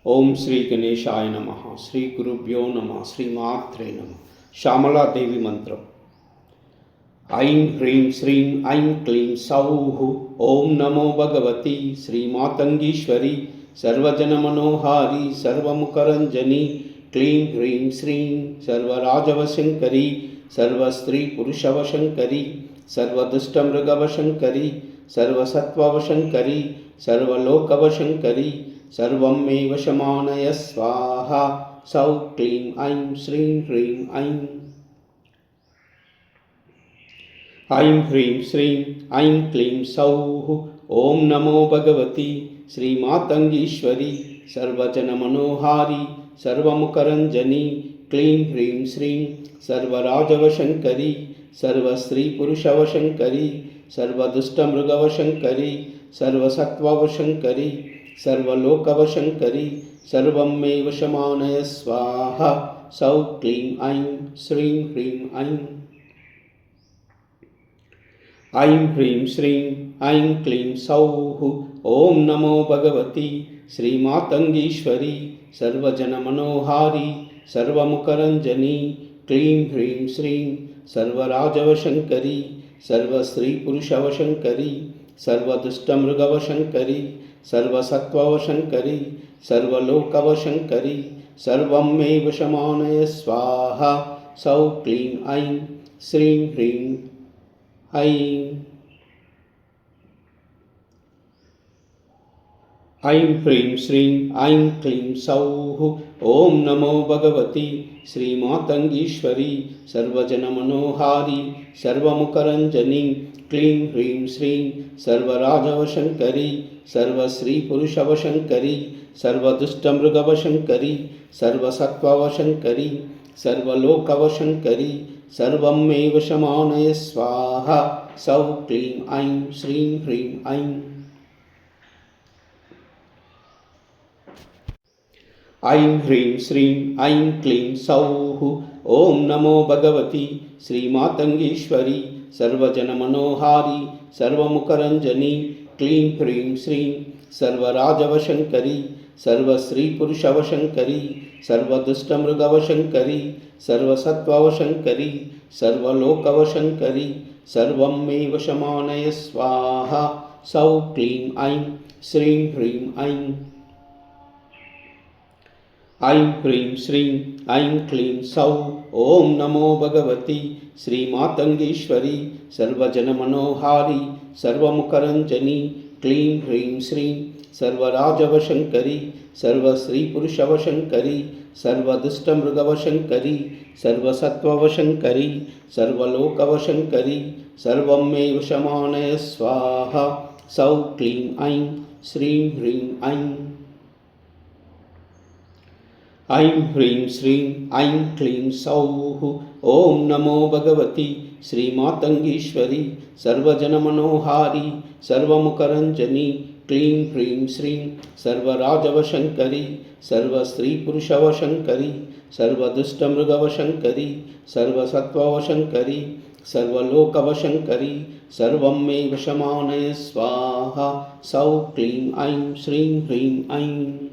ओम श्री गणेशाय नमः। श्री गुरुभ्यो नमः। श्रीमात्रे नमः। श्यामला देवी मंत्र। ऐं ह्रीं श्रीं ऐं क्लीं सौः। ओम नमो भगवती श्रीमातंगीश्वरी सर्वजनमनोहारी सर्वमुखरंजनी क्लीं ह्रीं श्रीं सर्वराजवशंकरी सर्वस्त्रीपुरुषवशंकरी सर्वदुष्टमृगवशंकरी सर्वसत्त्ववशंकरी सर्वलोकवशंकरी सर्वं मे वशमानय स्वाहा। सौ क्लीं ऐं श्रीं ह्रीं ऐं। ऐं ह्रीं श्रीं ऐं क्लीं सौः। ओम नमो भगवती श्रीमातंगीश्वरी सर्वजनमनोहारी सर्वमुखरंजनी क्लीं ह्रीं श्रीं सर्वराजवशंकरी सर्वस्त्रीपुरुषवशंकरी सर्वदुष्टमृगवशंकरी सर्वसत्त्ववशंकरी सर्वलोकवशंकरी सर्वं मे वशमानय स्वाहा। सौ क्लीं ऐं श्रीं ह्रीं ऐं। ऐं ह्रीं श्रीं ऐं क्लीं सौः। ओम नमो भगवती श्रीमातंगीश्वरी सर्वजनमनोहारी सर्वमुखरंजनी क्लीं ह्रीं श्रीं सर्वराजवशंकरी सर्वस्त्रीपुरुषवशंकरी सर्वदुष्टमृगवशंकरी सर्वसत्त्ववशंकरी सर्वलोकवशंकरी सर्वं मे वशमानय स्वाहा। सौ क्लीं ऐं श्रीं ह्रीं ऐं। ऐं ह्रीं श्रीं ऐं क्लीं सौः। ओम नमो भगवती श्रीमातंगीश्वरी सर्वजनमनोहारी सर्वमुखरंजनी क्लीं ह्रीं श्रीं सर्वराजवशंकरी सर्वस्त्रीपुरुषवशंकरी सर्वदुष्टमृगवशंकरी सर्वसत्त्ववशंकरी सर्वलोकवशंकरी सर्वं मे वशमानय स्वाहा। सौ क्लीं ऐं श्रीं ह्रीं ऐं। ऐं ह्रीं श्रीं ऐं क्लीं सौः। ओम नमो भगवती श्रीमातंगीश्वरी सर्वजनमनोहारी सर्वमुखरंजनी क्लीं ह्रीं श्रीं सर्वराजवशंकरी सर्वस्त्रीपुरुषवशंकरी सर्वदुष्टमृगवशंकरी सर्वसत्त्ववशंकरी सर्वलोकवशंकरी सर्वं मे वशमानय स्वाहा। सौ क्लीं ऐं श्रीं ह्रीं ऐं। ऐं ह्रीं श्रीं ऐं क्लीं सौः। ओम नमो भगवती श्रीमातंगीश्वरी सर्वजनमनोहारी सर्वमुखरंजनी क्लीं ह्रीं श्रीं सर्वराजवशंकरी सर्वस्त्रीपुरुषवशंकरी सर्वदुष्टमृगवशंकरी सर्वसत्त्ववशंकरी सर्वलोकवशंकरी सर्वं मे वशमानय स्वाहा। सौ क्लीं ऐं श्रीं ह्रीं ऐं। ऐं ह्रीं श्रीं ऐं क्लीं सौः। ओम नमो भगवती श्रीमातंगीश्वरी सर्वजनमनोहारी सर्वमुखरंजनी क्लीं ह्रीं श्रीं सर्वराजवशंकरी सर्वस्त्रीपुरुषवशंकरी सर्वदुष्टमृगवशंकरी सर्वसत्त्ववशंकरी सर्वलोकवशंकरी सर्वं मे वशमानय स्वाहा। सौ क्लीं ऐं श्रीं ह्रीं ऐं।